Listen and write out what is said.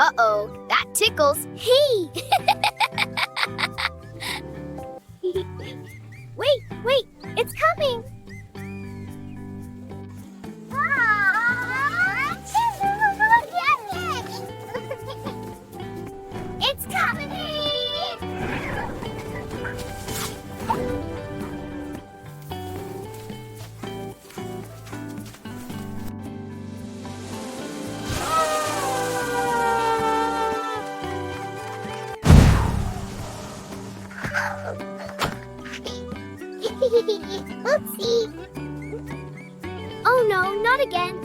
Uh-oh, that tickles. Hey! Wait, it's coming. It's coming. Oopsie. Oh no, not again.